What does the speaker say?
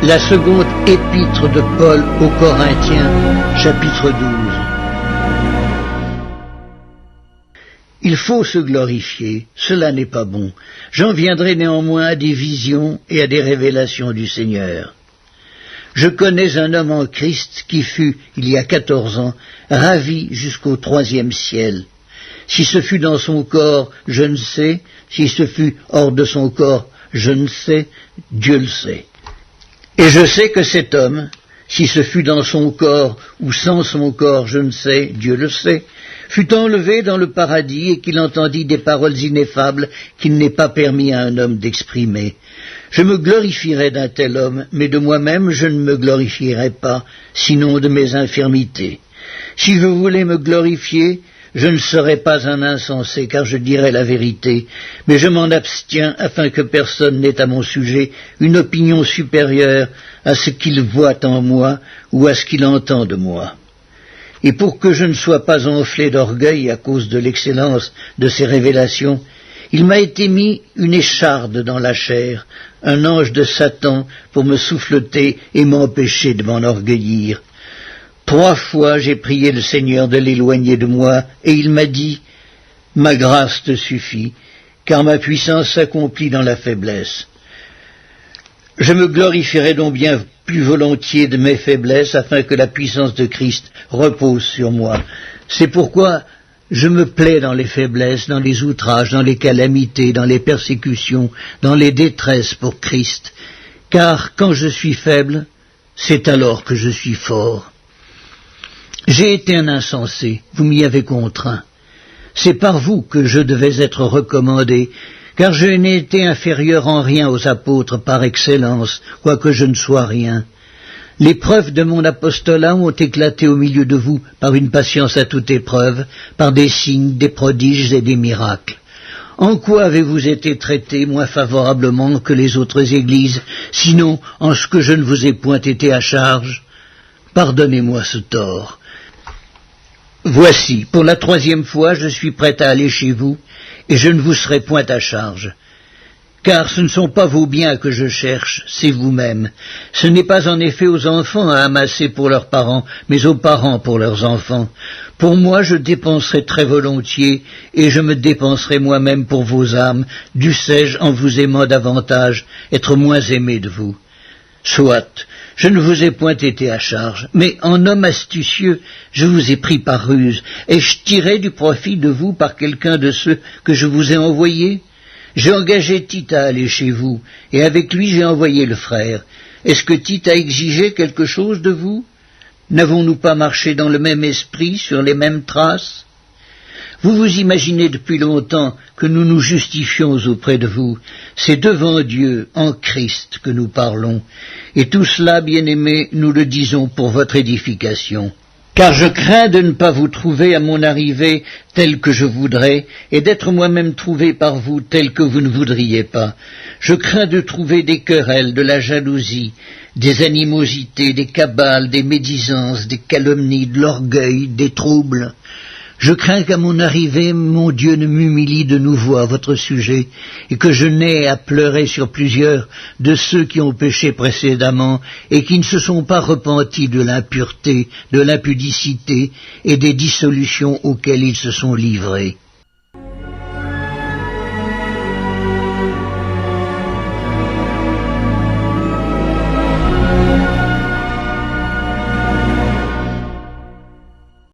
La seconde épître de Paul aux Corinthiens, chapitre 12. Il faut se glorifier, cela n'est pas bon. J'en viendrai néanmoins à des visions et à des révélations du Seigneur. Je connais un homme en Christ qui fut, il y a 14 ans, ravi jusqu'au 3e ciel. Si ce fut dans son corps, je ne sais. Si ce fut hors de son corps, je ne sais. Dieu le sait. Et je sais que cet homme, si ce fut dans son corps ou sans son corps, je ne sais, Dieu le sait, fut enlevé dans le paradis et qu'il entendit des paroles ineffables qu'il n'est pas permis à un homme d'exprimer. Je me glorifierais d'un tel homme, mais de moi-même je ne me glorifierais pas, sinon de mes infirmités. Si je voulais me glorifier, je ne serais pas un insensé, car je dirais la vérité, mais je m'en abstiens afin que personne n'ait à mon sujet une opinion supérieure à ce qu'il voit en moi ou à ce qu'il entend de moi. Et pour que je ne sois pas enflé d'orgueil à cause de l'excellence de ces révélations, il m'a été mis une écharde dans la chair, un ange de Satan pour me souffleter et m'empêcher de m'enorgueillir. 3 fois j'ai prié le Seigneur de l'éloigner de moi, et il m'a dit « Ma grâce te suffit, car ma puissance s'accomplit dans la faiblesse. » Je me glorifierai donc bien plus volontiers de mes faiblesses, afin que la puissance de Christ repose sur moi. C'est pourquoi je me plais dans les faiblesses, dans les outrages, dans les calamités, dans les persécutions, dans les détresses pour Christ, car quand je suis faible, c'est alors que je suis fort. J'ai été un insensé, vous m'y avez contraint. C'est par vous que je devais être recommandé, car je n'ai été inférieur en rien aux apôtres par excellence, quoique je ne sois rien. Les preuves de mon apostolat ont éclaté au milieu de vous par une patience à toute épreuve, par des signes, des prodiges et des miracles. En quoi avez-vous été traités moins favorablement que les autres églises, sinon en ce que je ne vous ai point été à charge? Pardonnez-moi ce tort. Voici, pour la 3e fois, je suis prêt à aller chez vous, et je ne vous serai point à charge. Car ce ne sont pas vos biens que je cherche, c'est vous-même. Ce n'est pas en effet aux enfants à amasser pour leurs parents, mais aux parents pour leurs enfants. Pour moi, je dépenserai très volontiers, et je me dépenserai moi-même pour vos âmes, dussé-je, en vous aimant davantage, être moins aimé de vous. Soit, je ne vous ai point été à charge, mais en homme astucieux, je vous ai pris par ruse. Ai-je tiré du profit de vous par quelqu'un de ceux que je vous ai envoyés? J'ai engagé Tite à aller chez vous, et avec lui j'ai envoyé le frère. Est-ce que Tite a exigé quelque chose de vous? N'avons-nous pas marché dans le même esprit, sur les mêmes traces? Vous vous imaginez depuis longtemps que nous nous justifions auprès de vous. C'est devant Dieu, en Christ, que nous parlons. Et tout cela, bien-aimés, nous le disons pour votre édification. Car je crains de ne pas vous trouver à mon arrivée tel que je voudrais, et d'être moi-même trouvé par vous tel que vous ne voudriez pas. Je crains de trouver des querelles, de la jalousie, des animosités, des cabales, des médisances, des calomnies, de l'orgueil, des troubles. Je crains qu'à mon arrivée, mon Dieu ne m'humilie de nouveau à votre sujet, et que je n'aie à pleurer sur plusieurs de ceux qui ont péché précédemment, et qui ne se sont pas repentis de l'impureté, de l'impudicité, et des dissolutions auxquelles ils se sont livrés.